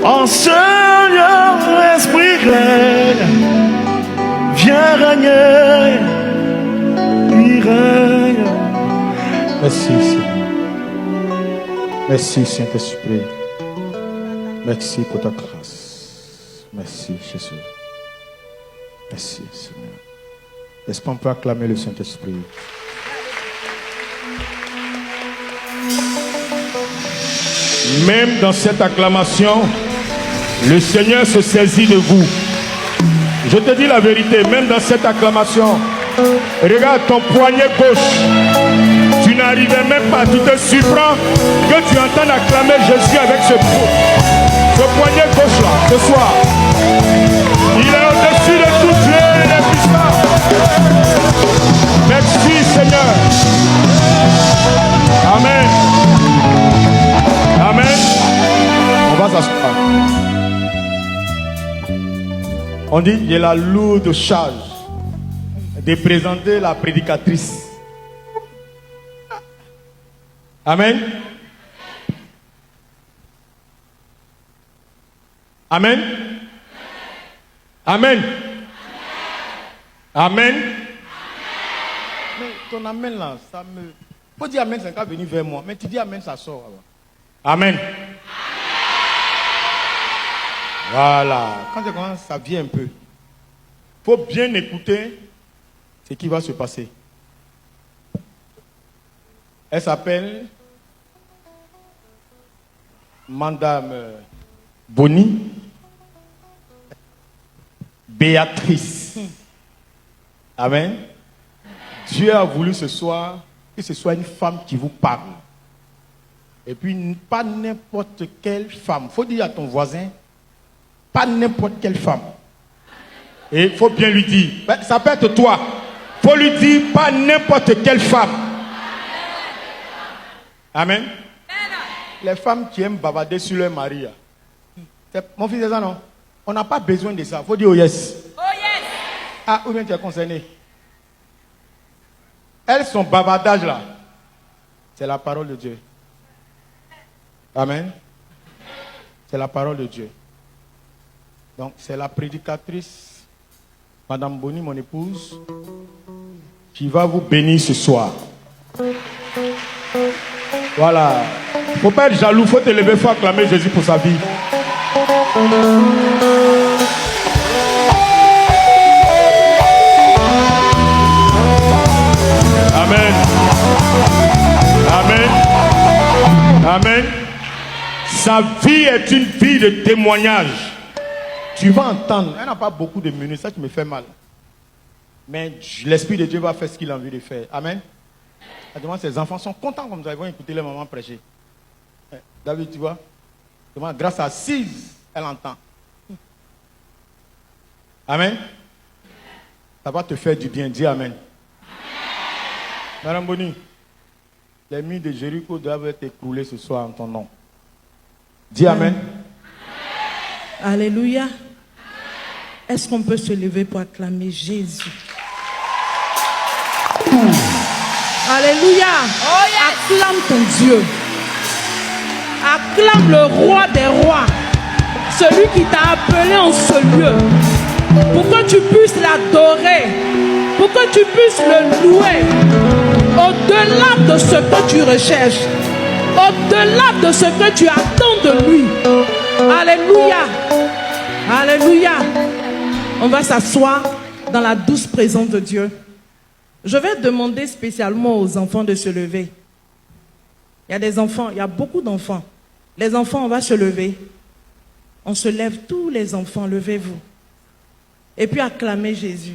En ce lieu, esprit clair, viens régner, il règne. Merci Seigneur. Merci Saint-Esprit. Merci pour ta grâce. Merci Jésus. Merci Seigneur. Est-ce qu'on peut acclamer le Saint-Esprit? Même dans cette acclamation, le Seigneur se saisit de vous. Je te dis la vérité, même dans cette acclamation, regarde ton poignet gauche. Tu n'arrivais même pas, tu te surprends que tu entends acclamer Jésus avec ce poignet gauche là, ce soir. Il est au-dessus de tout Dieu et des puissants. Merci Seigneur. Amen. Amen. On va s'asseoir. On dit, j'ai la lourde charge de présenter la prédicatrice. Amen. Amen. Amen. Amen. Mais ton amen là, ça me... Faut dire amen, ça va venir vers moi. Mais tu dis amen, ça sort. Amen. Voilà. Quand tu commences, ça vient un peu. Il faut bien écouter ce qui va se passer. Elle s'appelle Madame Bonnie Béatrice. Amen. Dieu a voulu ce soir que ce soit une femme qui vous parle. Et puis, pas n'importe quelle femme. Il faut dire à ton voisin, pas n'importe quelle femme. Et il faut bien lui dire, ça peut être toi. Il faut lui dire, pas n'importe quelle femme. Amen. Les femmes qui aiment bavarder sur leur mari. Mon fils, c'est ça, non? On n'a pas besoin de ça. Il faut dire oh yes. Oh yes. Ah, ou bien tu es concerné. Elles, son bavardage là, c'est la parole de Dieu. Amen. C'est la parole de Dieu. Donc, c'est la prédicatrice, Madame Bonnie, mon épouse, qui va vous bénir ce soir. Voilà. Il ne faut pas être jaloux, il faut te lever, il faut acclamer Jésus pour sa vie. Amen. Amen. Amen. Sa vie est une vie de témoignage. Tu vas entendre, elle n'a pas beaucoup de minutes, ça qui me fait mal. Mais l'Esprit de Dieu va faire ce qu'il a envie de faire. Amen. Ses enfants sont contents comme ça, ils vont écouter leur maman prêcher. David, tu vois, grâce à Cise, elle entend. Amen. Ça va te faire du bien, dis Amen. Madame Bonnie, les murs de Jéricho doivent être écroulés ce soir en ton nom. Dis Amen. Alléluia. Est-ce qu'on peut se lever pour acclamer Jésus? Alléluia. Oh yes. Acclame ton Dieu. Acclame le roi des rois. Celui qui t'a appelé en ce lieu. Pour que tu puisses l'adorer. Pour que tu puisses le louer. Au-delà de ce que tu recherches. Au-delà de ce que tu attends de lui. Alléluia. Alléluia. On va s'asseoir dans la douce présence de Dieu. Je vais demander spécialement aux enfants de se lever. Il y a des enfants, il y a beaucoup d'enfants. Les enfants, on va se lever. On se lève, tous les enfants, levez-vous. Et puis acclamez Jésus.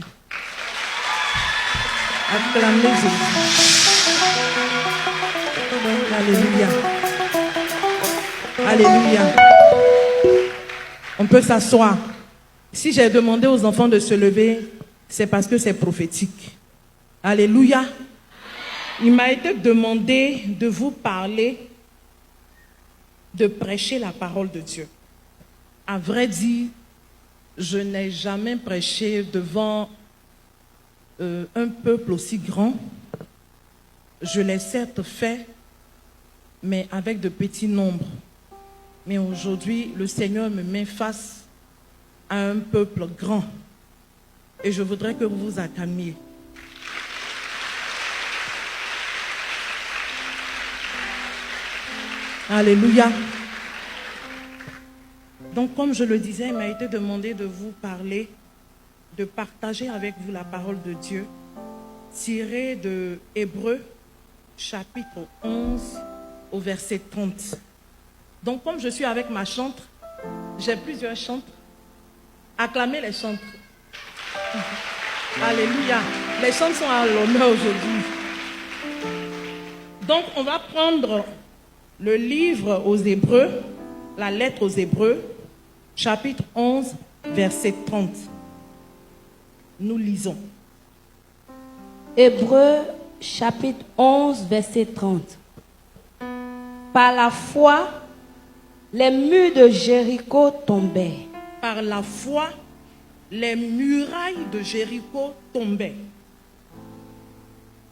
Acclamez Jésus. Alléluia. Alléluia. On peut s'asseoir. Si j'ai demandé aux enfants de se lever, c'est parce que c'est prophétique. Alléluia. Il m'a été demandé de vous parler, de prêcher la parole de Dieu. À vrai dire, je n'ai jamais prêché devant un peuple aussi grand. Je l'ai certes fait, mais avec de petits nombres. Mais aujourd'hui, le Seigneur me met face à un peuple grand. Et je voudrais que vous vous acclamiez. Alléluia. Donc, comme je le disais, il m'a été demandé de vous parler, de partager avec vous la parole de Dieu, tirée de Hébreux, chapitre 11, au verset 30. Donc, comme je suis avec ma chantre, j'ai plusieurs chantres. Acclamez les chantres. Alléluia. Les chantres sont à l'honneur aujourd'hui. Donc, on va prendre le livre aux Hébreux, la lettre aux Hébreux, chapitre 11, verset 30. Nous lisons. Hébreux, chapitre 11, verset 30. Par la foi, les murs de Jéricho tombaient. Par la foi, les murailles de Jéricho tombaient.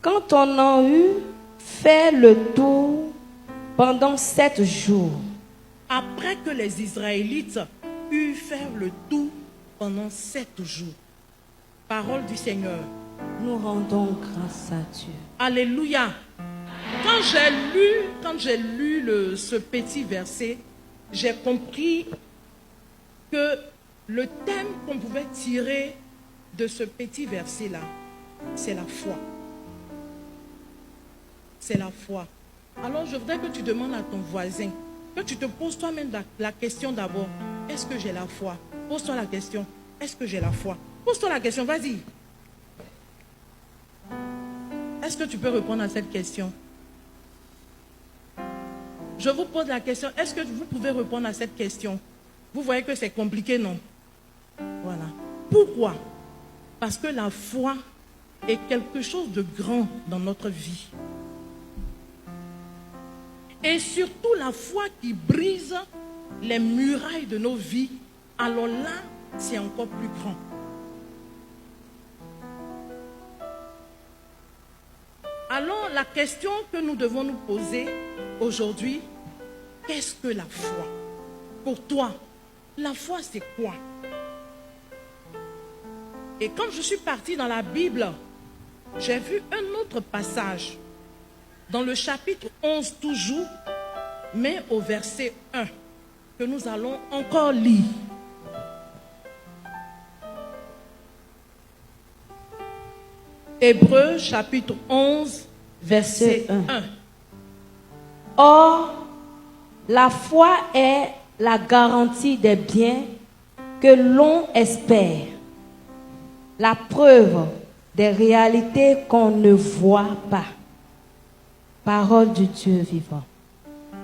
Quand on en eut fait le tour pendant 7 jours. Après que les Israélites eurent fait le tour pendant 7 jours. Parole du Seigneur. Nous rendons grâce à Dieu. Alléluia. Quand j'ai lu ce petit verset, j'ai compris que le thème qu'on pouvait tirer de ce petit verset-là, c'est la foi. C'est la foi. Alors je voudrais que tu demandes à ton voisin, que tu te poses toi-même la question d'abord. Est-ce que j'ai la foi? Pose-toi la question. Est-ce que j'ai la foi? Pose-toi la question, vas-y. Est-ce que tu peux répondre à cette question? Je vous pose la question, est-ce que vous pouvez répondre à cette question? Vous voyez que c'est compliqué, non? Voilà. Pourquoi? Parce que la foi est quelque chose de grand dans notre vie. Et surtout la foi qui brise les murailles de nos vies, alors là, c'est encore plus grand. Alors la question que nous devons nous poser aujourd'hui, qu'est-ce que la foi? Pour toi, la foi c'est quoi? Et quand je suis partie dans la Bible, j'ai vu un autre passage, dans le chapitre 11 toujours, mais au verset 1, que nous allons encore lire. Hébreux chapitre 11, verset 1. Or, la foi est la garantie des biens que l'on espère, la preuve des réalités qu'on ne voit pas. Parole du Dieu vivant.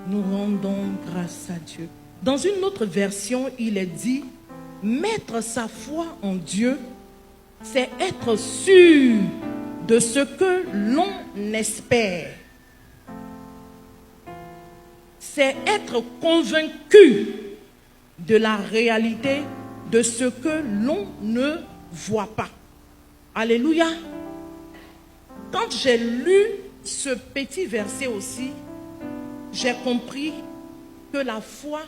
Nous rendons grâce à Dieu. Dans une autre version, il est dit, mettre sa foi en Dieu, c'est être sûr de ce que l'on espère. C'est être convaincu de la réalité de ce que l'on ne voit pas. Alléluia. Quand j'ai lu ce petit verset aussi, j'ai compris que la foi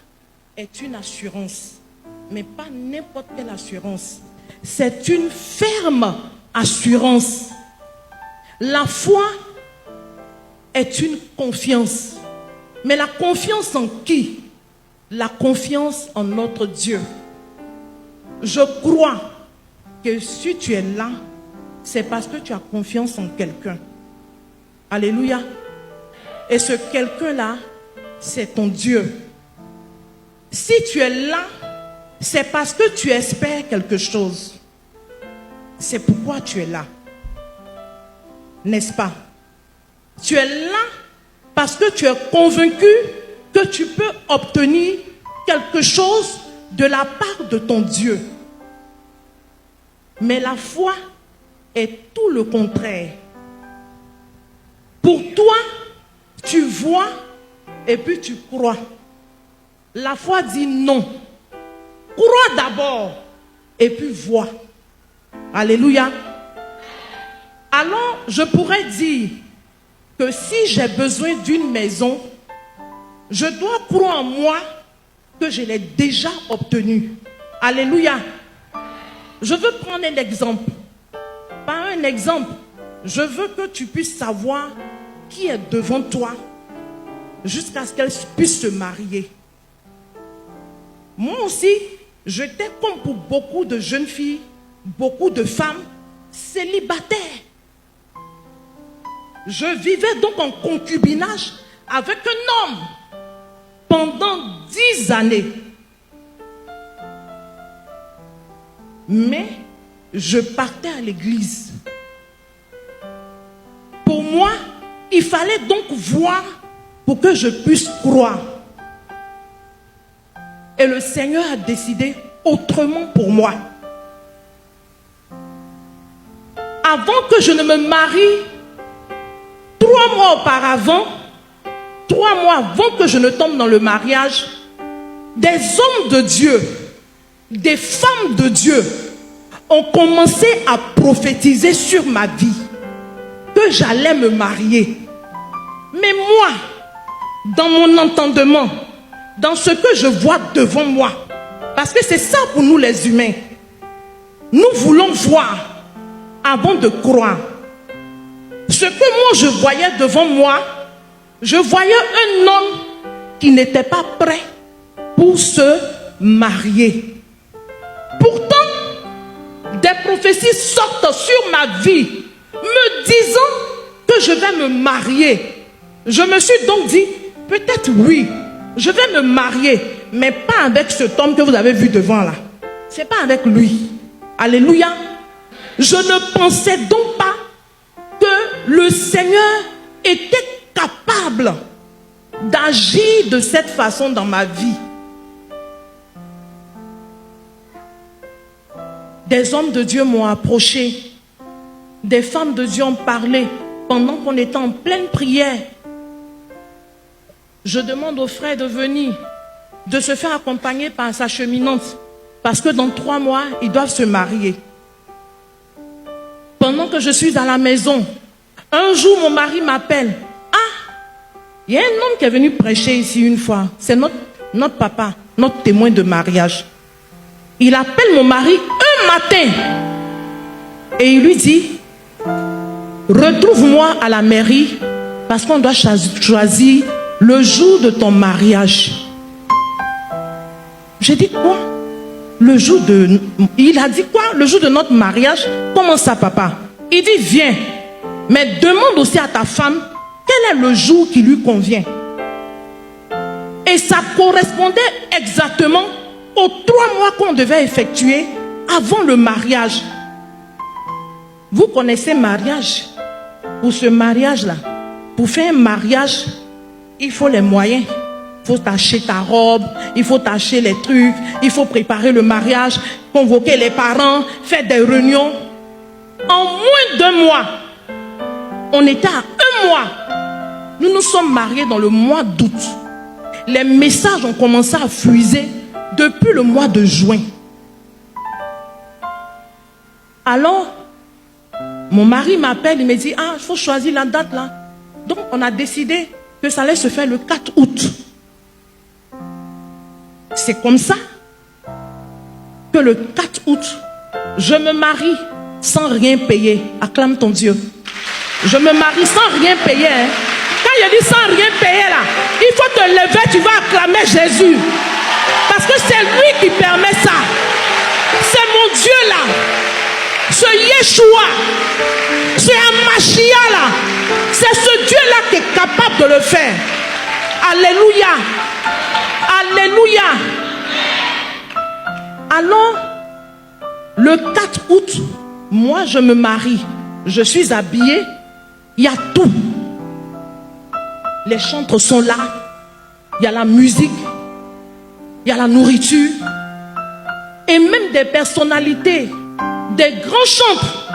est une assurance, mais pas n'importe quelle assurance. C'est une ferme assurance. La foi est une confiance. Mais la confiance en qui? La confiance en notre Dieu. Je crois que si tu es là, c'est parce que tu as confiance en quelqu'un. Alléluia. Et ce quelqu'un-là, c'est ton Dieu. Si tu es là, c'est parce que tu espères quelque chose. C'est pourquoi tu es là. N'est-ce pas? Tu es là parce que tu es convaincu que tu peux obtenir quelque chose de la part de ton Dieu. Mais la foi est tout le contraire. Pour toi, tu vois et puis tu crois. La foi dit non. Crois d'abord et puis vois. Alléluia. Alors, je pourrais dire que si j'ai besoin d'une maison, je dois croire en moi que je l'ai déjà obtenu. Alléluia. Je veux prendre un exemple. Pas un exemple. Je veux que tu puisses savoir qui est devant toi jusqu'à ce qu'elle puisse se marier. Moi aussi, j'étais comme pour beaucoup de jeunes filles, beaucoup de femmes célibataires. Je vivais donc en concubinage avec un homme pendant 10 années. Mais je partais à l'église. Pour moi, il fallait donc voir pour que je puisse croire. Et le Seigneur a décidé autrement pour moi. Avant que je ne me marie, 3 mois auparavant, 3 mois avant que je ne tombe dans le mariage, des hommes de Dieu, des femmes de Dieu ont commencé à prophétiser sur ma vie que j'allais me marier. Mais moi, dans mon entendement, dans ce que je vois devant moi, parce que c'est ça pour nous les humains, nous voulons voir avant de croire. Ce que moi je voyais devant moi, je voyais un homme qui n'était pas prêt pour se marier. Pourtant, des prophéties sortent sur ma vie, me disant que je vais me marier. Je me suis donc dit, peut-être oui, je vais me marier, mais pas avec cet homme que vous avez vu devant là. C'est pas avec lui. Alléluia. Je ne pensais donc pas que le Seigneur était capable d'agir de cette façon dans ma vie. Des hommes de Dieu m'ont approché. Des femmes de Dieu ont parlé pendant qu'on était en pleine prière. Je demande aux frères de venir, de se faire accompagner par sa cheminante, parce que dans 3 mois, ils doivent se marier. Pendant que je suis à la maison, un jour, mon mari m'appelle. Ah, il y a un homme qui est venu prêcher ici une fois. C'est notre papa, notre témoin de mariage. Il appelle mon mari un matin et il lui dit, retrouve-moi à la mairie parce qu'on doit choisir le jour de ton mariage. J'ai dit quoi? Le jour de... Il a dit quoi? Le jour de notre mariage? Comment ça, papa? Il dit, viens, mais demande aussi à ta femme quel est le jour qui lui convient. Et ça correspondait exactement aux 3 mois qu'on devait effectuer avant le mariage. Vous connaissez mariage. Pour ce mariage-là, pour faire un mariage, il faut les moyens. Il faut t'acheter ta robe, il faut t'acheter les trucs, il faut préparer le mariage, convoquer les parents, faire des réunions. En moins d'1 mois, on était à 1 mois. Nous nous sommes mariés dans le mois d'août. Les messages ont commencé à fuser depuis le mois de juin. Alors, mon mari m'appelle, il me dit, ah, il faut choisir la date là. Donc, on a décidé que ça allait se faire le 4 août. C'est comme ça que le 4 août, je me marie sans rien payer. Acclame ton Dieu. Je me marie sans rien payer. Hein. Quand je dis sans rien payer là, il faut te lever, tu vas acclamer Jésus. Parce que c'est lui qui permet ça. C'est mon Dieu là. Ce Yeshua, ce Amashia là, c'est ce Dieu là qui est capable de le faire. Alléluia. Alléluia. Alors, le 4 août, moi je me marie. Je suis habillée. Il y a tout. Les chantres sont là. Il y a la musique. Il y a la nourriture. Et même des personnalités, des grands chantres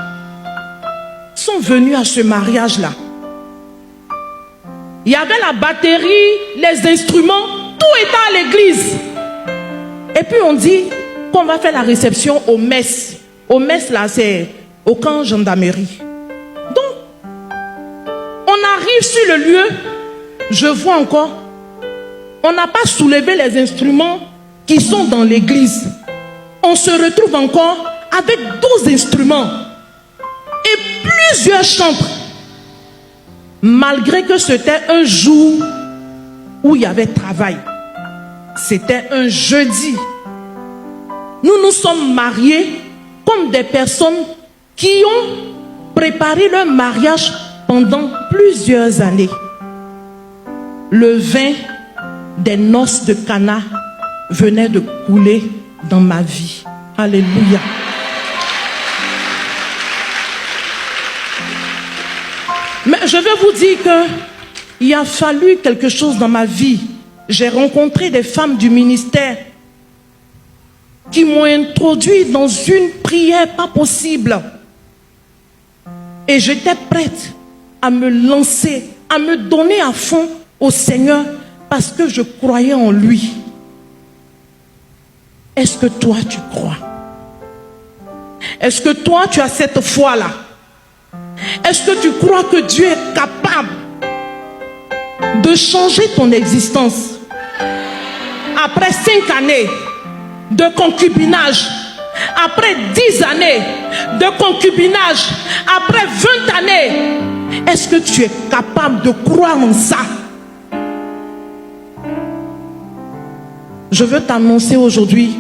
sont venus à ce mariage-là. Il y avait la batterie, les instruments, tout était à l'église. Et puis on dit qu'on va faire la réception au MES. Au MES là, c'est au camp gendarmerie. Donc, on arrive sur le lieu, je vois encore, on n'a pas soulevé les instruments qui sont dans l'église, on se retrouve encore avec 12 instruments et plusieurs chantres. Malgré que c'était un jour où il y avait travail. C'était un jeudi. Nous nous sommes mariés comme des personnes qui ont préparé leur mariage pendant plusieurs années. Le vin des noces de Cana venait de couler dans ma vie. Alléluia. Mais je veux vous dire qu'il a fallu quelque chose dans ma vie. J'ai rencontré des femmes du ministère qui m'ont introduit dans une prière pas possible. Et j'étais prête à me lancer, à me donner à fond au Seigneur parce que je croyais en lui. Est-ce que toi tu crois? Est-ce que toi tu as cette foi-là? Est-ce que tu crois que Dieu est capable de changer ton existence? Après 5 années de concubinage, après 10 années de concubinage, après 20 années, est-ce que tu es capable de croire en ça? Je veux t'annoncer aujourd'hui,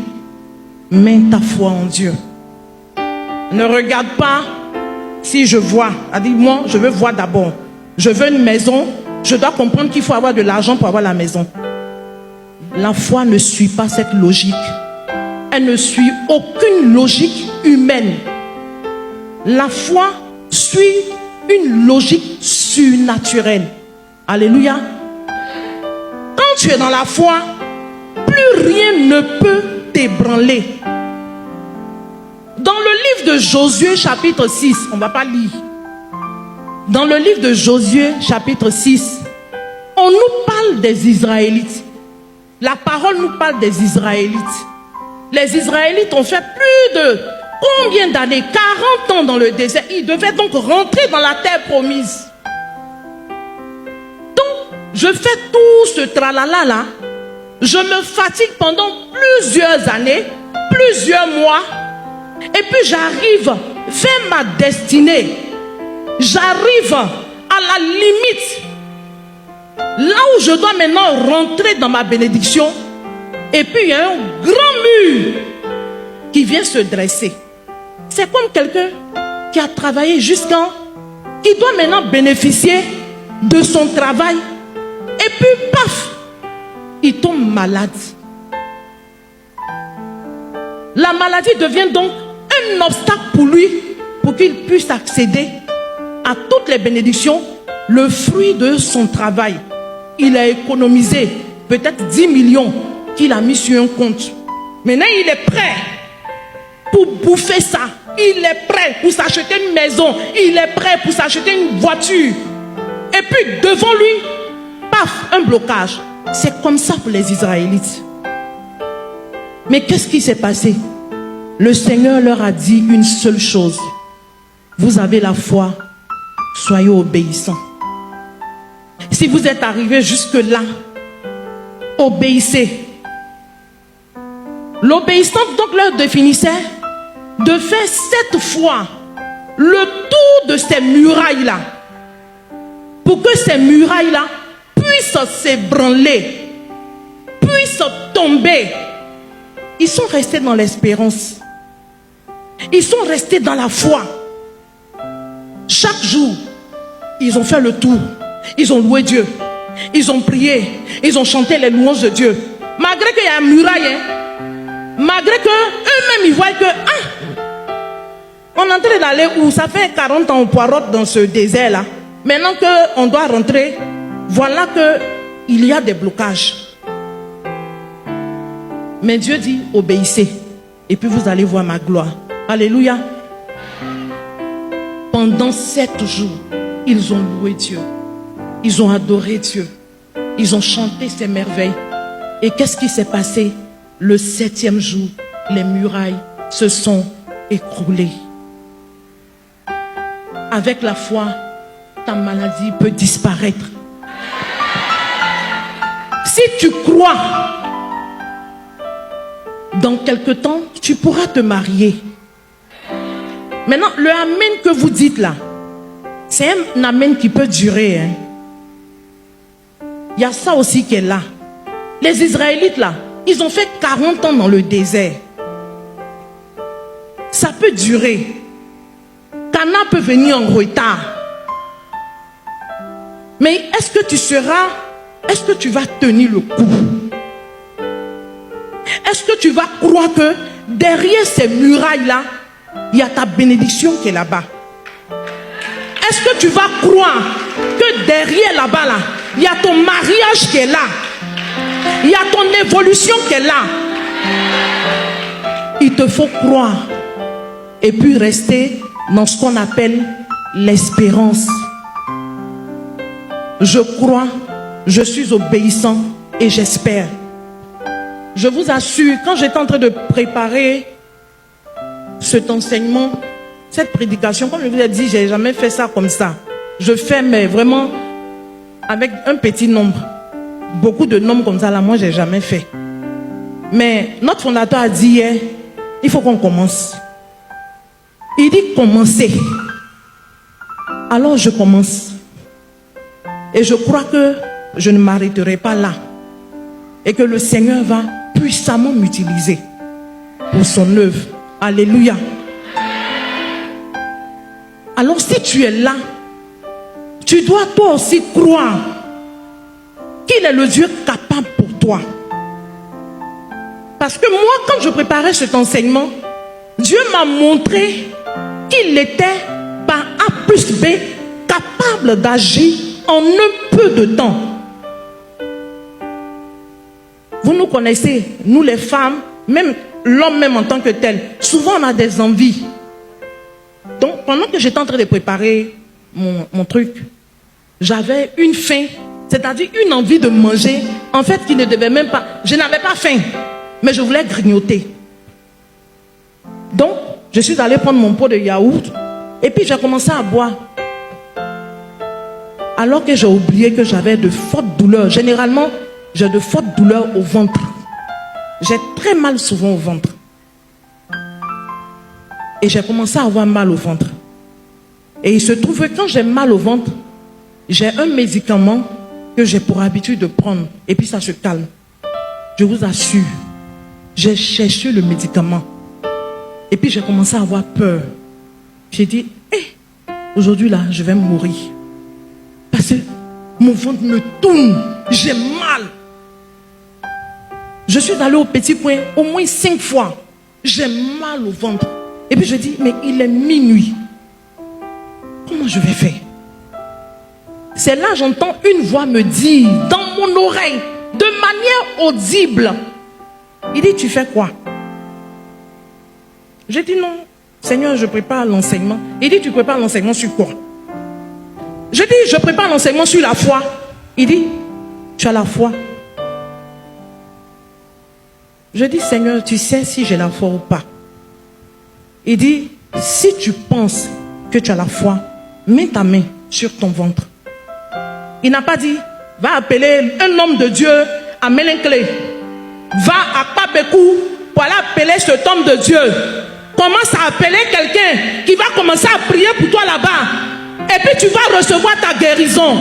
mets ta foi en Dieu. Ne regarde pas si je vois. Dis-moi, je veux voir d'abord. Je veux une maison. Je dois comprendre qu'il faut avoir de l'argent pour avoir la maison. La foi ne suit pas cette logique. Elle ne suit aucune logique humaine. La foi suit une logique surnaturelle. Alléluia. Quand tu es dans la foi, plus rien ne peut t'ébranler. Dans le livre de Josué chapitre 6, on ne va pas lire. Dans le livre de Josué chapitre 6, on nous parle des Israélites. La parole nous parle des Israélites. Les Israélites ont fait plus de combien d'années? 40 ans dans le désert. Ils devaient donc rentrer dans la terre promise. Donc, je fais tout ce tralala là. Je me fatigue pendant plusieurs années, plusieurs mois. Et puis j'arrive vers ma destinée. J'arrive à la limite. Là où je dois maintenant rentrer dans ma bénédiction. Et puis il y a un grand mur qui vient se dresser. C'est comme quelqu'un qui a travaillé jusqu'à... qui doit maintenant bénéficier de son travail. Et puis paf, il tombe malade. La maladie devient donc un obstacle pour lui, pour qu'il puisse accéder à toutes les bénédictions, le fruit de son travail. Il a économisé peut-être 10 millions qu'il a mis sur un compte. Maintenant, il est prêt pour bouffer ça. Il est prêt pour s'acheter une maison. Il est prêt pour s'acheter une voiture. Et puis, devant lui, paf, un blocage. C'est comme ça pour les Israélites. Mais qu'est-ce qui s'est passé? Le Seigneur leur a dit une seule chose. Vous avez la foi, soyez obéissants. Si vous êtes arrivés jusque-là, obéissez. L'obéissance donc leur définissait de faire 7 fois le tour de ces murailles-là. Pour que ces murailles-là puissent s'ébranler, puissent tomber. Ils sont restés dans l'espérance. Ils sont restés dans la foi. Chaque jour, ils ont fait le tour. Ils ont loué Dieu. Ils ont prié. Ils ont chanté les louanges de Dieu. Malgré qu'il y a un muraille, malgré qu'eux-mêmes ils voient que on est en train d'aller où? Ça fait 40 ans on poirote dans ce désert-là. Maintenant qu'on doit rentrer, voilà qu'il y a des blocages. Mais Dieu dit, obéissez. Et puis vous allez voir ma gloire. Alléluia. Pendant 7 jours, ils ont loué Dieu. Ils ont adoré Dieu. Ils ont chanté ses merveilles. Et qu'est-ce qui s'est passé? Le 7e jour, les murailles se sont écroulées. Avec la foi, ta maladie peut disparaître. Si tu crois dans quelque temps, tu pourras te marier. Maintenant, le amen que vous dites là, c'est un amen qui peut durer. Hein. Il y a ça aussi qui est là. Les Israélites là, ils ont fait 40 ans dans le désert. Ça peut durer. Cana peut venir en retard. Mais est-ce que tu vas tenir le coup? Est-ce que tu vas croire que derrière ces murailles-là, il y a ta bénédiction qui est là-bas? Est-ce que tu vas croire que derrière là-bas, là, il y a ton mariage qui est là? Il y a ton évolution qui est là? Il te faut croire et puis rester dans ce qu'on appelle l'espérance. Je crois, je suis obéissant et j'espère. Je vous assure, quand j'étais en train de préparer cet enseignement, cette prédication, comme je vous ai dit, je n'ai jamais fait ça comme ça. Je fais, mais vraiment avec un petit nombre. Beaucoup de nombres comme ça, là, moi, je n'ai jamais fait. Mais notre fondateur a dit hier, il faut qu'on commence. Il dit commencer. Alors je commence. Et je crois que je ne m'arrêterai pas là. Et que le Seigneur va puissamment m'utiliser pour son œuvre. Alléluia. Alors si tu es là, tu dois toi aussi croire qu'il est le Dieu capable pour toi. Parce que moi, quand je préparais cet enseignement, Dieu m'a montré qu'il était par A plus B capable d'agir en un peu de temps. Vous nous connaissez, nous les femmes, même l'homme même en tant que tel, souvent on a des envies. Donc pendant que j'étais en train de préparer mon truc, j'avais une faim, c'est-à-dire une envie de manger, en fait qui ne devait même pas, je n'avais pas faim, mais je voulais grignoter. Donc je suis allée prendre mon pot de yaourt et puis j'ai commencé à boire. Alors que j'ai oublié que j'avais de fortes douleurs. Généralement, j'ai de fortes douleurs au ventre. J'ai très mal souvent au ventre. Et j'ai commencé à avoir mal au ventre. Et il se trouve que quand j'ai mal au ventre, j'ai un médicament que j'ai pour habitude de prendre. Et puis ça se calme. Je vous assure, j'ai cherché le médicament. Et puis j'ai commencé à avoir peur. J'ai dit, aujourd'hui là, je vais mourir. Parce que mon ventre me tourne, j'ai mal. Je suis allée au petit point au moins 5 fois. J'ai mal au ventre. Et puis je dis, mais il est minuit. Comment je vais faire? C'est là j'entends une voix me dire dans mon oreille, de manière audible. Il dit, tu fais quoi? J'ai dit non, Seigneur, je prépare l'enseignement. Il dit, tu prépares l'enseignement sur quoi? Je dis, je prépare l'enseignement sur la foi. Il dit, tu as la foi. Je dis, Seigneur, tu sais si j'ai la foi ou pas. Il dit, si tu penses que tu as la foi, mets ta main sur ton ventre. Il n'a pas dit, va appeler un homme de Dieu à Mélenklé. Va à Pabekou pour aller appeler cet homme de Dieu. Commence à appeler quelqu'un qui va commencer à prier pour toi là-bas. Et puis tu vas recevoir ta guérison.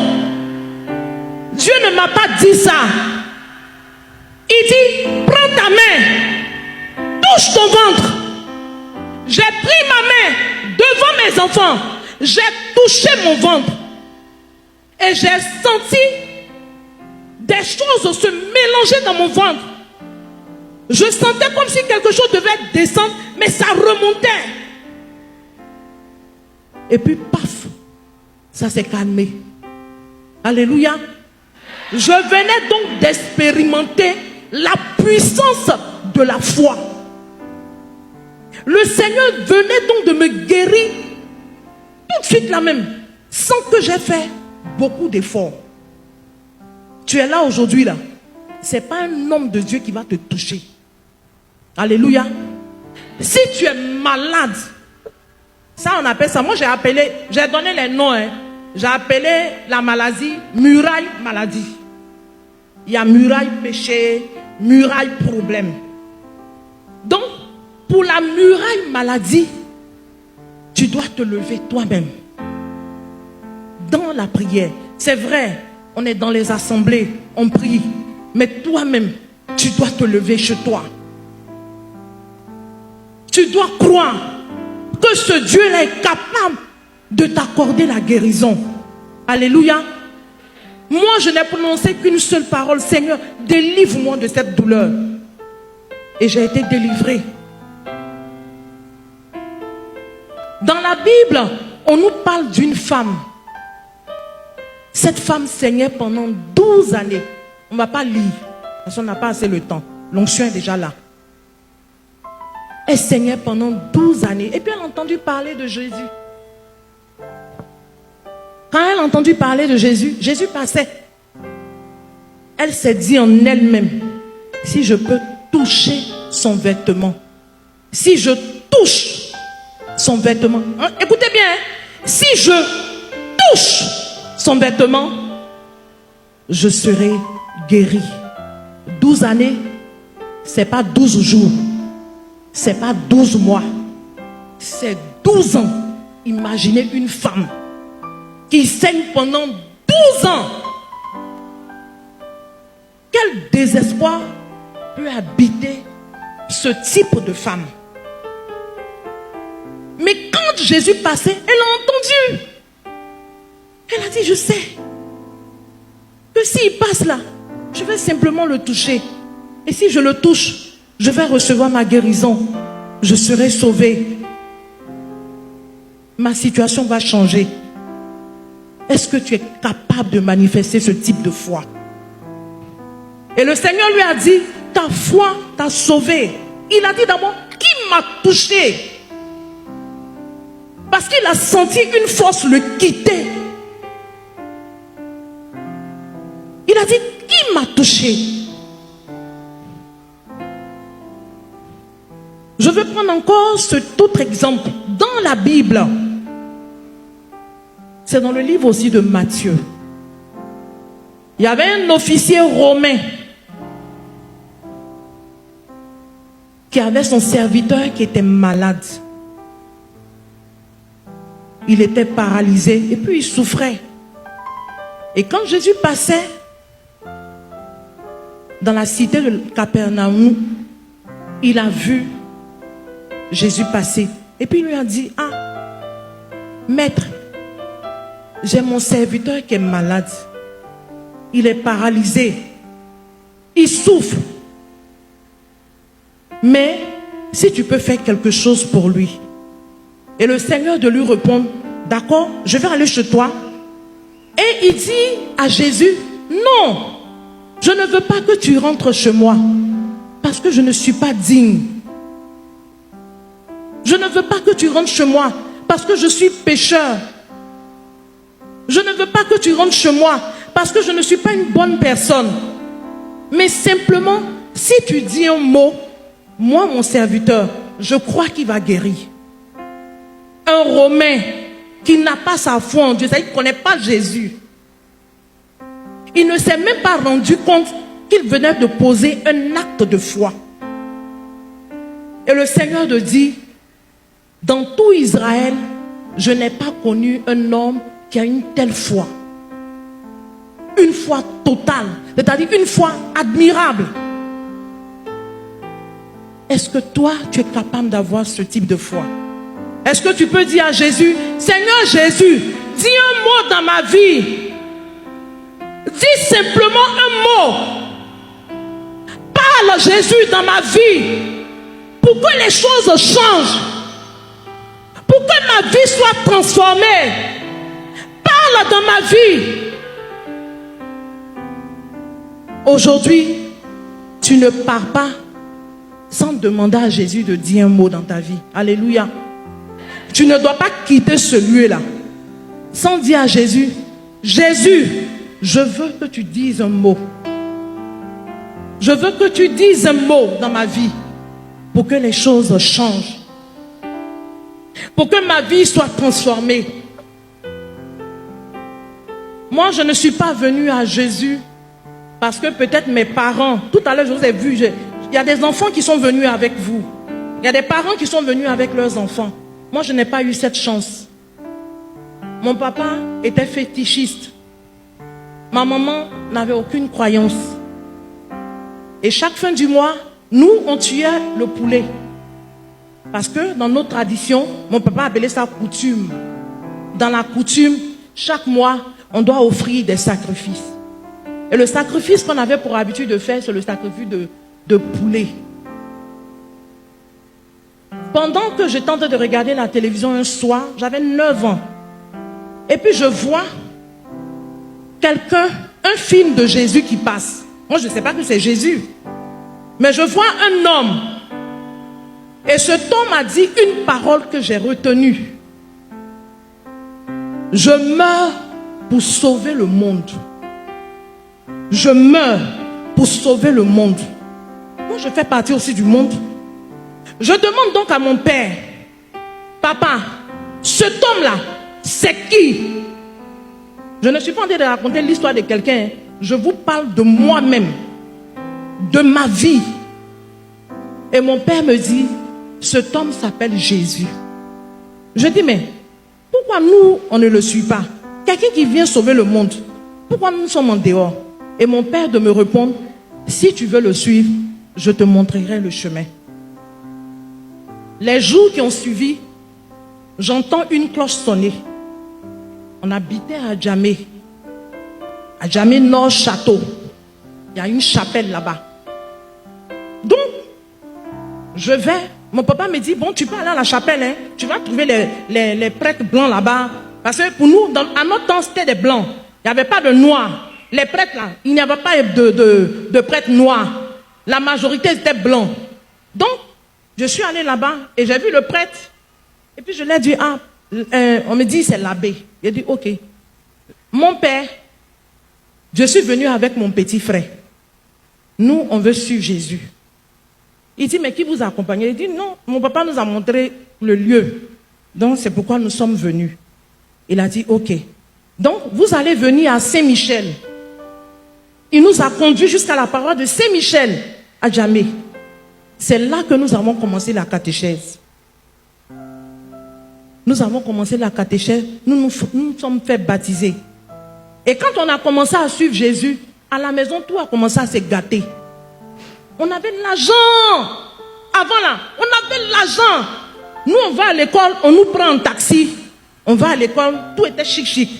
Dieu ne m'a pas dit ça. Il dit, prends ta main, touche ton ventre. J'ai pris ma main devant mes enfants. J'ai touché mon ventre. Et j'ai senti des choses se mélanger dans mon ventre. Je sentais comme si quelque chose devait descendre, mais ça remontait. Et puis, paf, ça s'est calmé. Alléluia. Je venais donc d'expérimenter la puissance de la foi. Le Seigneur venait donc de me guérir tout de suite là même, sans que j'ai fait beaucoup d'efforts. Tu es là aujourd'hui là. Ce n'est pas un homme de Dieu qui va te toucher. Alléluia. Si tu es malade, ça on appelle ça. Moi j'ai donné les noms. J'ai appelé la maladie muraille maladie. Il y a muraille péché, muraille problème. Donc, pour la muraille maladie, tu dois te lever toi-même. Dans la prière, c'est vrai, on est dans les assemblées, on prie. Mais toi-même, tu dois te lever chez toi. Tu dois croire que ce Dieu-là est capable de t'accorder la guérison. Alléluia. Moi, je n'ai prononcé qu'une seule parole. Seigneur, délivre-moi de cette douleur. Et j'ai été délivré. Dans la Bible, on nous parle d'une femme. Cette femme saignait pendant 12 années. On ne va pas lire, parce qu'on n'a pas assez le temps. L'onction est déjà là. Elle saignait pendant 12 années. Et puis elle a entendu parler de Jésus. Quand elle a entendu parler de Jésus, Jésus passait. Elle s'est dit en elle-même, si je peux toucher son vêtement, si je touche son vêtement, hein, écoutez bien, hein, si je touche son vêtement, je serai guéri. 12 années, c'est pas 12 jours, c'est pas 12 mois, c'est 12 ans. Imaginez une femme qui saigne pendant 12 ans. Quel désespoir peut habiter ce type de femme? Mais quand Jésus passait, elle a entendu. Elle a dit, je sais que s'il passe là, je vais simplement le toucher. Et si je le touche, je vais recevoir ma guérison. Je serai sauvée. Ma situation va changer. Est-ce que tu es capable de manifester ce type de foi? Et le Seigneur lui a dit, ta foi t'a sauvé. Il a dit d'abord, qui m'a touché? Parce qu'il a senti une force le quitter. Il a dit, qui m'a touché? Je veux prendre encore cet autre exemple. Dans la Bible, c'est dans le livre aussi de Matthieu. Il y avait un officier romain qui avait son serviteur qui était malade. Il était paralysé et puis il souffrait. Et quand Jésus passait dans la cité de Capernaum, il a vu Jésus passer. Et puis il lui a dit, ah, maître, j'ai mon serviteur qui est malade. Il est paralysé. Il souffre. Mais si tu peux faire quelque chose pour lui. Et le Seigneur de lui répondre, d'accord, je vais aller chez toi. Et il dit à Jésus, non, je ne veux pas que tu rentres chez moi. Parce que je ne suis pas digne. Je ne veux pas que tu rentres chez moi. Parce que je suis pécheur. Je ne veux pas que tu rentres chez moi parce que je ne suis pas une bonne personne. Mais simplement, si tu dis un mot, moi, mon serviteur, je crois qu'il va guérir. Un Romain qui n'a pas sa foi en Dieu, c'est-à-dire qu'il ne connaît pas Jésus. Il ne s'est même pas rendu compte qu'il venait de poser un acte de foi. Et le Seigneur te dit, dans tout Israël, je n'ai pas connu un homme qui a une telle foi. Une foi totale, c'est-à-dire une foi admirable. Est-ce que toi, tu es capable d'avoir ce type de foi? Est-ce que tu peux dire à Jésus, Seigneur Jésus, dis un mot dans ma vie. Dis simplement un mot. Parle Jésus dans ma vie pour que les choses changent. Pour que ma vie soit transformée. Parle dans ma vie. Aujourd'hui, tu ne pars pas sans demander à Jésus de dire un mot dans ta vie. Alléluia. Tu ne dois pas quitter ce lieu-là sans dire à Jésus, Jésus, je veux que tu dises un mot. Je veux que tu dises un mot dans ma vie pour que les choses changent. Pour que ma vie soit transformée. Moi, je ne suis pas venu à Jésus parce que peut-être mes parents, tout à l'heure je vous ai vu, il y a des enfants qui sont venus avec vous. Il y a des parents qui sont venus avec leurs enfants. Moi, je n'ai pas eu cette chance. Mon papa était fétichiste. Ma maman n'avait aucune croyance. Et chaque fin du mois, nous, on tuait le poulet. Parce que dans notre tradition, mon papa appelait ça coutume. Dans la coutume, chaque mois, on doit offrir des sacrifices. Et le sacrifice qu'on avait pour habitude de faire, c'est le sacrifice de poulet. Pendant que j'étais en train de regarder la télévision un soir, j'avais 9 ans. Et puis je vois un film de Jésus qui passe. Moi, je ne sais pas que c'est Jésus. Mais je vois un homme. Et cet homme a dit une parole que j'ai retenue. Je meurs pour sauver le monde. Je meurs pour sauver le monde. Moi, je fais partie aussi du monde. Je demande donc à mon père, papa, cet homme-là, c'est qui? Je ne suis pas en train de raconter l'histoire de quelqu'un. Je vous parle de moi-même, de ma vie. Et mon père me dit, cet homme s'appelle Jésus. Je dis, mais pourquoi nous, on ne le suit pas? Quelqu'un qui vient sauver le monde, pourquoi nous sommes en dehors? Et mon père de me répondre, si tu veux le suivre, je te montrerai le chemin. Les jours qui ont suivi, j'entends une cloche sonner. On habitait à Djamé. À Djamé Nord Château. Il y a une chapelle là-bas. Donc, je vais. Mon papa me dit, bon, tu peux aller à la chapelle. Hein, tu vas trouver les prêtres blancs là-bas. Parce que pour nous, à notre temps, c'était des blancs. Il n'y avait pas de noirs. Les prêtres là, il n'y avait pas de prêtres noirs. La majorité étaient blancs. Donc, je suis allé là-bas et j'ai vu le prêtre. Et puis je lui ai dit, on me dit c'est l'abbé. Il a dit, ok. Mon père, je suis venu avec mon petit frère. Nous, on veut suivre Jésus. Il dit, mais qui vous a accompagné? Il dit, non, mon papa nous a montré le lieu. Donc c'est pourquoi nous sommes venus. Il a dit, ok. Donc vous allez venir à Saint-Michel. Il nous a conduits jusqu'à la paroisse de Saint-Michel à Djamé. C'est là que nous avons commencé la catéchèse. Nous avons commencé la catéchèse, nous sommes fait baptiser. Et quand on a commencé à suivre Jésus, à la maison, tout a commencé à se gâter. On avait de l'argent. Avant là, on avait de l'argent. Nous, on va à l'école, on nous prend un taxi. On va à l'école, tout était chic.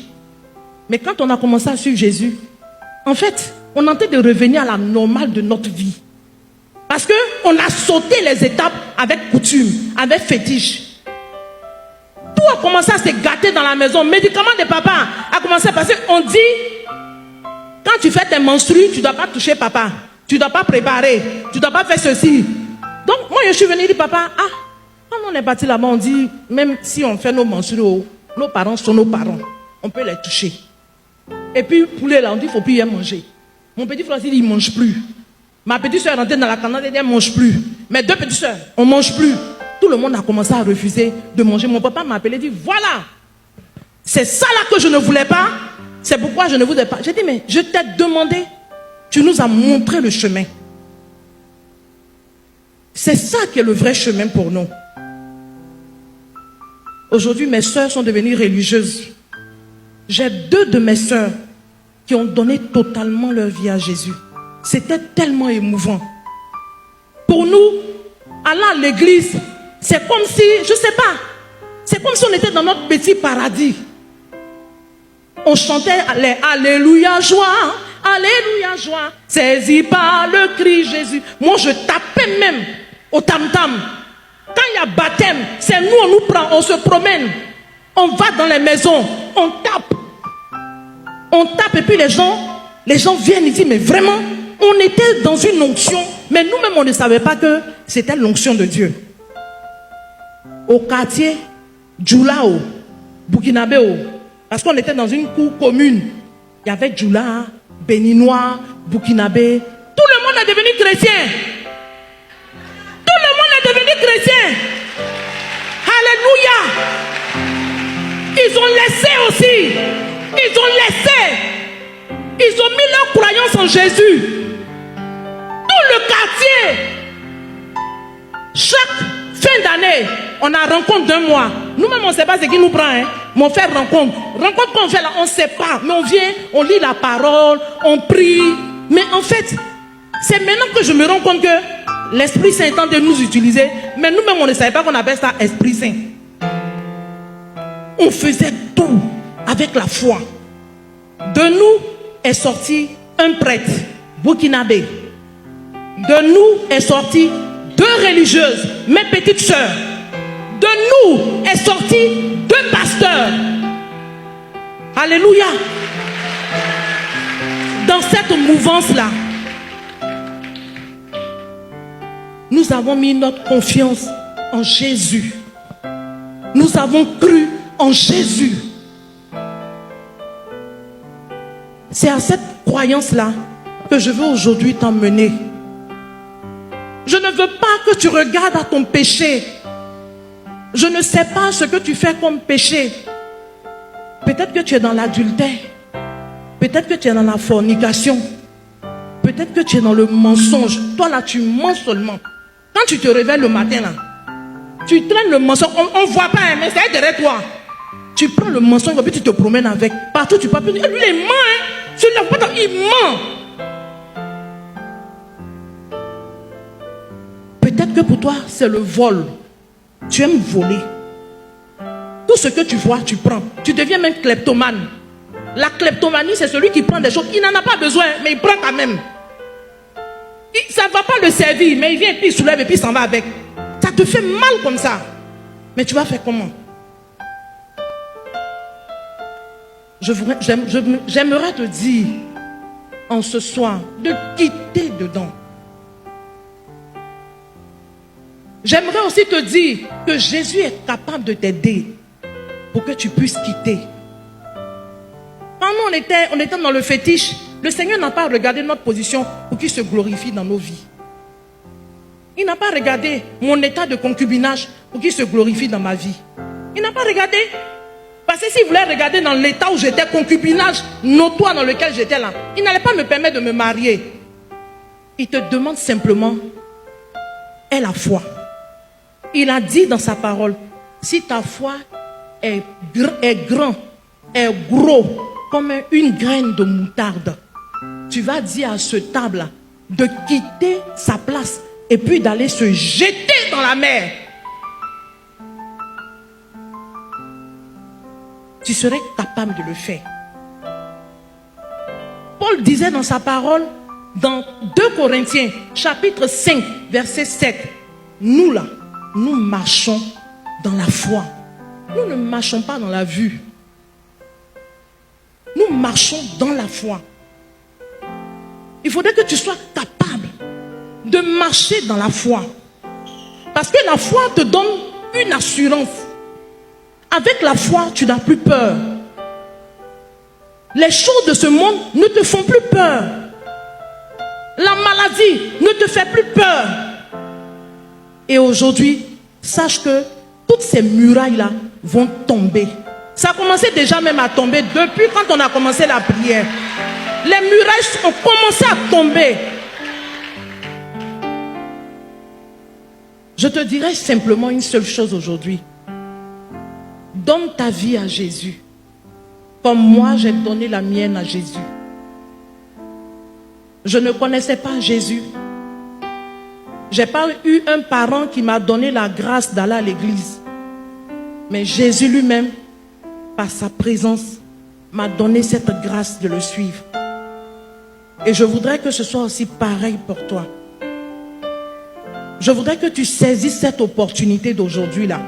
Mais quand on a commencé à suivre Jésus, en fait, on est en train de revenir à la normale de notre vie. Parce qu'on a sauté les étapes avec coutume, avec fétiche. Tout a commencé à se gâter dans la maison. Médicament de papa a commencé parce qu'on dit, quand tu fais tes menstrues, tu ne dois pas toucher papa. Tu ne dois pas préparer. Tu ne dois pas faire ceci. Donc, moi, je suis venu dire, papa, quand on est parti là-bas, on dit, même si on fait nos menstrues, nos parents sont nos parents. On peut les toucher. Et puis, poulet là, on dit, il ne faut plus y manger. Mon petit frère, il ne mange plus. Ma petite soeur est rentrée dans la canne, elle ne mange plus. Mes 2 petites soeurs, on ne mange plus. Tout le monde a commencé à refuser de manger. Mon papa m'a appelé et dit, voilà, c'est ça là que je ne voulais pas. C'est pourquoi je ne voulais pas. J'ai dit, mais je t'ai demandé, tu nous as montré le chemin. C'est ça qui est le vrai chemin pour nous. Aujourd'hui, mes soeurs sont devenues religieuses. J'ai 2 de mes soeurs qui ont donné totalement leur vie à Jésus. C'était tellement émouvant. Pour nous, aller à l'église, c'est comme si, je ne sais pas, c'est comme si on était dans notre petit paradis. On chantait les Alléluia joie, Alléluia joie, saisi par le cri Jésus. Moi, je tapais même au tam-tam. Quand il y a baptême, c'est nous, on nous prend, on se promène. On va dans les maisons, on tape. On tape et puis les gens viennent et disent, mais vraiment, on était dans une onction, mais nous-mêmes, on ne savait pas que c'était l'onction de Dieu. Au quartier, Djoulao, Burkinabéo, parce qu'on était dans une cour commune. Il y avait Djoula, Béninois, Burkinabé. Tout le monde est devenu chrétien. Tout le monde est devenu chrétien. Alléluia. Ils ont laissé aussi. Ils ont laissé. Ils ont mis leur croyance en Jésus. Tout le quartier d'année, on a rencontre d'un mois. Nous-mêmes, on ne sait pas ce qui nous prend. Hein. Mais on fait rencontre. Rencontre qu'on fait là, on ne sait pas. Mais on vient, on lit la parole, on prie. Mais en fait, c'est maintenant que je me rends compte que l'Esprit Saint est en train de nous utiliser. Mais nous-mêmes, on ne savait pas qu'on appelle ça Esprit Saint. On faisait tout avec la foi. De nous est sorti un prêtre burkinabé. De nous est sorti 2 religieuses, mes petites sœurs. De nous est sorti 2 pasteurs. Alléluia. Dans cette mouvance-là, nous avons mis notre confiance en Jésus. Nous avons cru en Jésus. C'est à cette croyance-là que je veux aujourd'hui t'emmener. Je ne veux pas que tu regardes à ton péché. Je ne sais pas ce que tu fais comme péché. Peut-être que tu es dans l'adultère. Peut-être que tu es dans la fornication. Peut-être que tu es dans le mensonge. Toi là, tu mens seulement. Quand tu te réveilles le matin là, tu traînes le mensonge. On ne voit pas, hein, mais c'est derrière toi. Tu prends le mensonge et puis tu te promènes avec. Partout tu parles. Lui, il ment. Hein. Tu ne l'as pas, il ment. Peut-être que pour toi, c'est le vol. Tu aimes voler. Tout ce que tu vois, tu prends. Tu deviens même kleptomane. La kleptomanie, c'est celui qui prend des choses. Il n'en a pas besoin, mais il prend quand même. Ça ne va pas le servir, mais il vient et puis il soulève et puis il s'en va avec. Ça te fait mal comme ça. Mais tu vas faire comment? J'aimerais te dire en ce soir de quitter dedans. J'aimerais aussi te dire que Jésus est capable de t'aider pour que tu puisses quitter. Quand nous on était dans le fétiche, le Seigneur n'a pas regardé notre position pour qu'il se glorifie dans nos vies. Il n'a pas regardé mon état de concubinage pour qu'il se glorifie dans ma vie. Il n'a pas regardé. Parce que s'il voulait regarder dans l'état où j'étais, concubinage notoire dans lequel j'étais là, il n'allait pas me permettre de me marier. Il te demande simplement, aie la foi. Il a dit dans sa parole, si ta foi est grand, est gros, comme une graine de moutarde, tu vas dire à ce table de quitter sa place et puis d'aller se jeter dans la mer. Tu serais capable de le faire. Paul disait dans sa parole, dans 2 Corinthiens, chapitre 5, verset 7, nous là, nous marchons dans la foi. Nous ne marchons pas dans la vue. Nous marchons dans la foi. Il faudrait que tu sois capable de marcher dans la foi. Parce que la foi te donne une assurance. Avec la foi, tu n'as plus peur. Les choses de ce monde ne te font plus peur. La maladie ne te fait plus peur. Et aujourd'hui, sache que toutes ces murailles-là vont tomber. Ça a commencé déjà même à tomber depuis quand on a commencé la prière. Les murailles ont commencé à tomber. Je te dirai simplement une seule chose aujourd'hui. Donne ta vie à Jésus. Comme moi, j'ai donné la mienne à Jésus. Je ne connaissais pas Jésus. Je n'ai pas eu un parent qui m'a donné la grâce d'aller à l'église. Mais Jésus lui-même, par sa présence, m'a donné cette grâce de le suivre. Et je voudrais que ce soit aussi pareil pour toi. Je voudrais que tu saisisses cette opportunité d'aujourd'hui-là.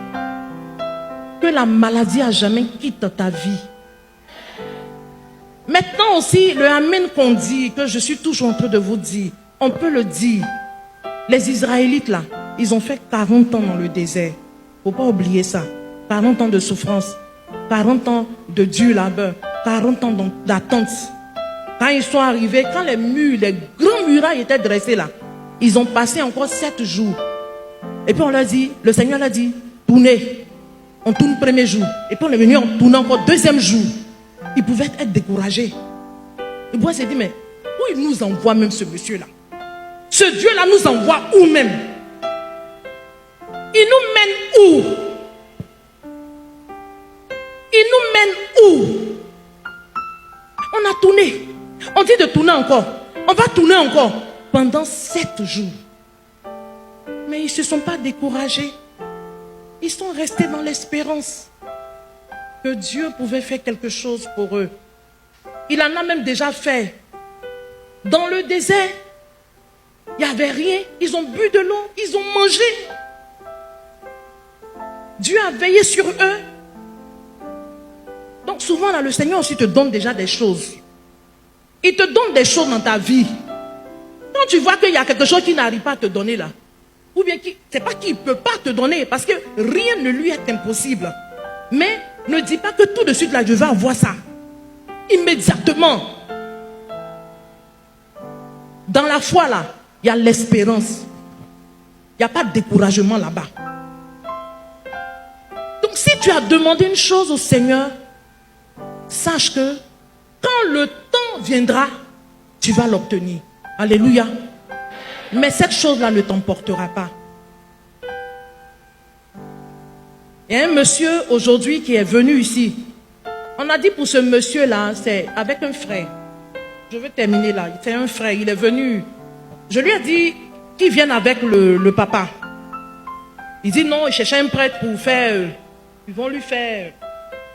Que la maladie à jamais quitte ta vie. Maintenant aussi, le Amen qu'on dit, que je suis toujours en train de vous dire, on peut le dire. Les Israélites là, ils ont fait 40 ans dans le désert. Il ne faut pas oublier ça. 40 ans de souffrance, 40 ans de dur labeur, 40 ans d'attente. Quand ils sont arrivés, quand les murs, les grands murailles étaient dressés là, ils ont passé encore 7 jours. Et puis on leur dit, le Seigneur leur dit, tournez. On tourne le premier jour. Et puis on est venu, on tourne encore deuxième jour. Ils pouvaient être découragés. Ils pouvaient se dire, mais où il nous envoie même ce monsieur-là? Ce Dieu-là nous envoie où même? Il nous mène où? Il nous mène où? On a tourné. On dit de tourner encore. On va tourner encore pendant 7 jours. Mais ils ne se sont pas découragés. Ils sont restés dans l'espérance que Dieu pouvait faire quelque chose pour eux. Il en a même déjà fait. Dans le désert, il n'y avait rien. Ils ont bu de l'eau, ils ont mangé. Dieu a veillé sur eux. Donc souvent, là, le Seigneur aussi te donne déjà des choses. Il te donne des choses dans ta vie. Quand tu vois qu'il y a quelque chose qui n'arrive pas à te donner là, ou bien c'est pas qu'il ne peut pas te donner, parce que rien ne lui est impossible. Mais ne dis pas que tout de suite là, je vais avoir ça. Immédiatement. Dans la foi là, il y a l'espérance. Il n'y a pas de découragement là-bas. Donc si tu as demandé une chose au Seigneur, sache que quand le temps viendra, tu vas l'obtenir. Alléluia. Mais cette chose-là ne t'emportera pas. Il y a un monsieur aujourd'hui qui est venu ici. On a dit pour ce monsieur-là, c'est avec un frère. Je veux terminer là. C'est un frère, il est venu. Je lui ai dit qu'il vienne avec le papa. Il dit non, il cherchait un prêtre pour faire... Ils vont lui faire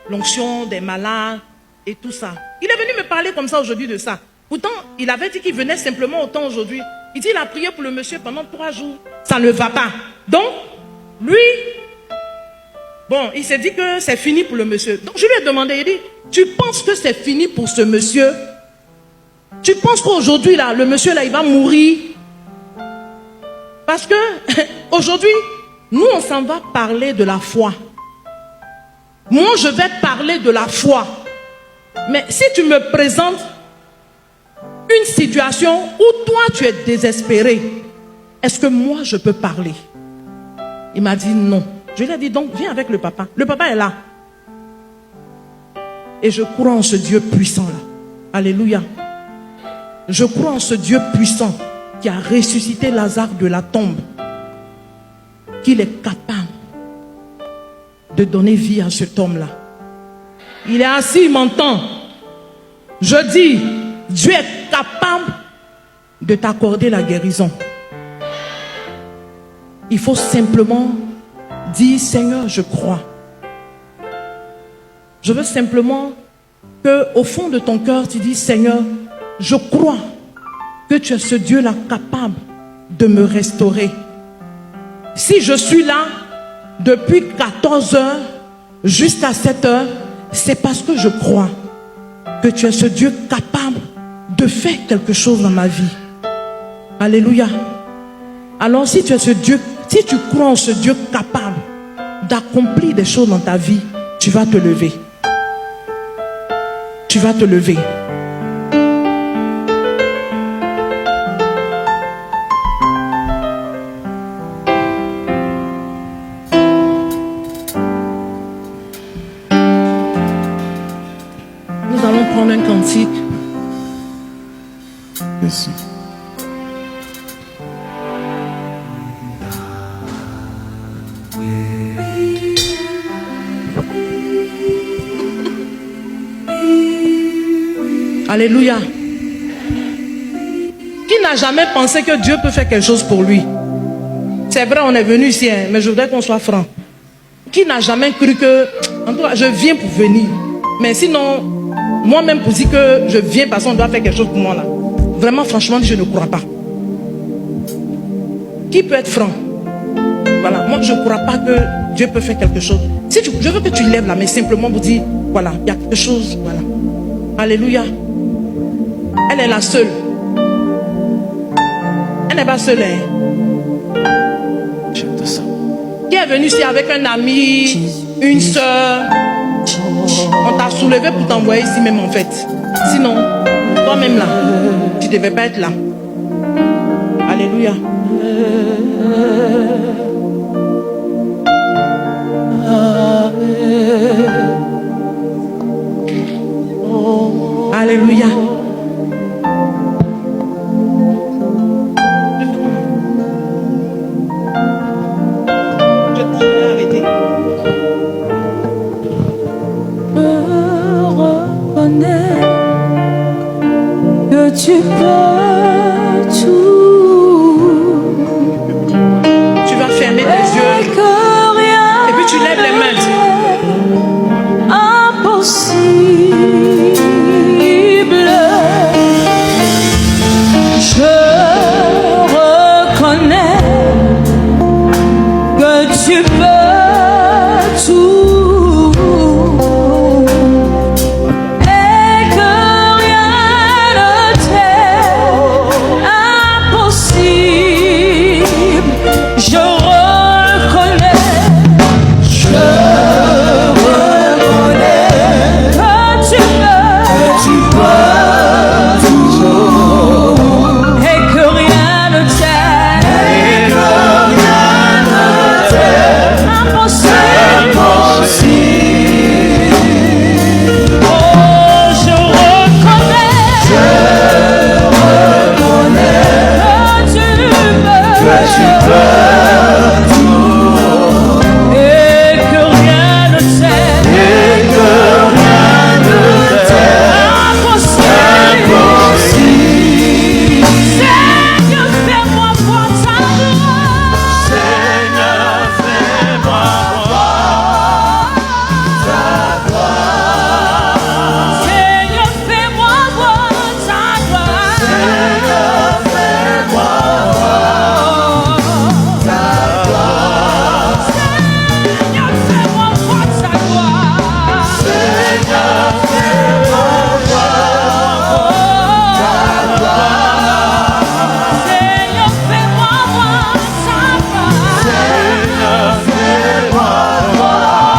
l'onction des malades et tout ça. Il est venu me parler comme ça aujourd'hui de ça. Pourtant, il avait dit qu'il venait simplement autant aujourd'hui. Il dit qu'il a prié pour le monsieur pendant 3 jours. Ça ne va pas. Donc, lui, bon, il s'est dit que c'est fini pour le monsieur. Donc, je lui ai demandé, il dit, tu penses que c'est fini pour ce monsieur? Tu penses qu'aujourd'hui, là, le monsieur, là, il va mourir? Parce que, aujourd'hui, nous, on s'en va parler de la foi. Moi, je vais parler de la foi. Mais si tu me présentes une situation où toi, tu es désespéré, est-ce que moi, je peux parler? Il m'a dit non. Je lui ai dit donc, viens avec le papa. Le papa est là. Et je crois en ce Dieu puissant là. Alléluia. Je crois en ce Dieu puissant qui a ressuscité Lazare de la tombe. Qu'il est capable de donner vie à cet homme-là. Il est assis, il m'entend. Je dis, Dieu est capable de t'accorder la guérison. Il faut simplement dire, Seigneur, je crois. Je veux simplement que au fond de ton cœur, tu dis, Seigneur, je crois que tu es ce Dieu-là capable de me restaurer. Si je suis là depuis 14 heures jusqu'à 7 heures, c'est parce que je crois que tu es ce Dieu capable de faire quelque chose dans ma vie. Alléluia. Alors si tu es ce Dieu, si tu crois en ce Dieu capable d'accomplir des choses dans ta vie, tu vas te lever. Tu vas te lever. Nous allons prendre un cantique. Merci. Alléluia. Qui n'a jamais pensé que Dieu peut faire quelque chose pour lui? C'est vrai, on est venu ici, hein, mais je voudrais qu'on soit franc. Qui n'a jamais cru que, en tout cas, je viens pour venir. Mais sinon, moi-même pour dire que je viens parce qu'on doit faire quelque chose pour moi là. Vraiment, franchement, je ne crois pas. Qui peut être franc? Voilà, moi je ne crois pas que Dieu peut faire quelque chose. Si je veux que tu lèves la main simplement pour dire, voilà, il y a quelque chose, voilà. Alléluia. Elle est la seule. Elle n'est pas seule, hein. J'aime ça. Qui est venu ici avec un ami, une soeur? On t'a soulevé pour t'envoyer ici même en fait. Sinon, toi-même là, tu ne devais pas être là. Alléluia. Alléluia. tu peux tout et que rien ne t'est impossible. Je reconnais que tu peux tout et que rien ne t'est impossible. Oh, je reconnais que tu peux tout et que rien ne t'est impossible. Seigneur, fais-moi voir ta gloire. Seigneur, fais-moi voir ta gloire. Seigneur, fais-moi voir ta gloire. Seigneur, fais-moi voir ta gloire. Seigneur, fais-moi voir ta gloire. Seigneur, fais-moi Seigneur, fais-moi voir ta gloire. Seigneur, fais-moi voir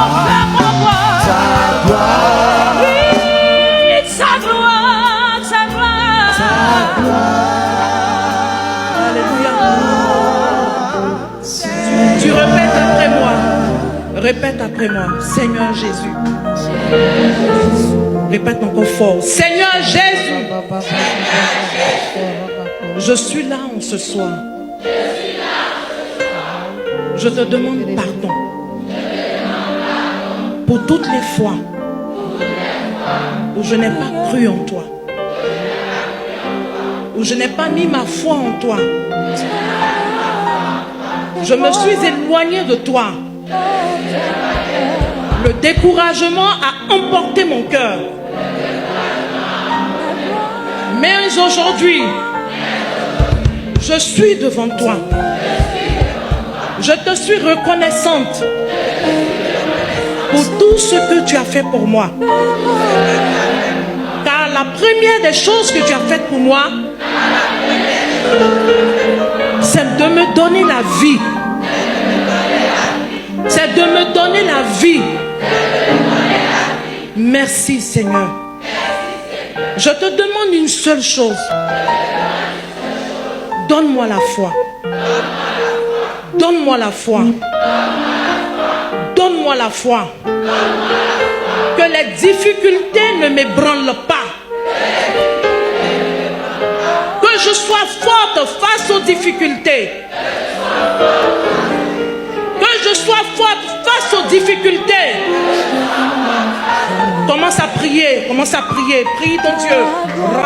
ta gloire. Oui, ta gloire, ta gloire. Alléluia. Tu répètes après moi. Répète après moi. Seigneur Jésus. Répète encore fort. Seigneur Jésus. Je suis là en ce soir. Je te demande pardon pour toutes les fois où je n'ai pas cru en toi, où je n'ai pas mis ma foi en toi. Je me suis éloigné de toi. Le découragement a emporté mon cœur. Mais aujourd'hui, je suis devant toi. Je te suis reconnaissante pour tout ce que tu as fait pour moi. Car la première des choses que tu as faites pour moi, c'est de me donner la vie. C'est de me donner la vie. Merci Seigneur. Je te demande une seule chose. Donne-moi la foi. Donne-moi la foi. Donne-moi la foi. Que les difficultés ne m'ébranlent pas. Que je sois forte face aux difficultés. Que je sois forte face aux difficultés. Commence à prier. Commence à prier. Prie ton Dieu.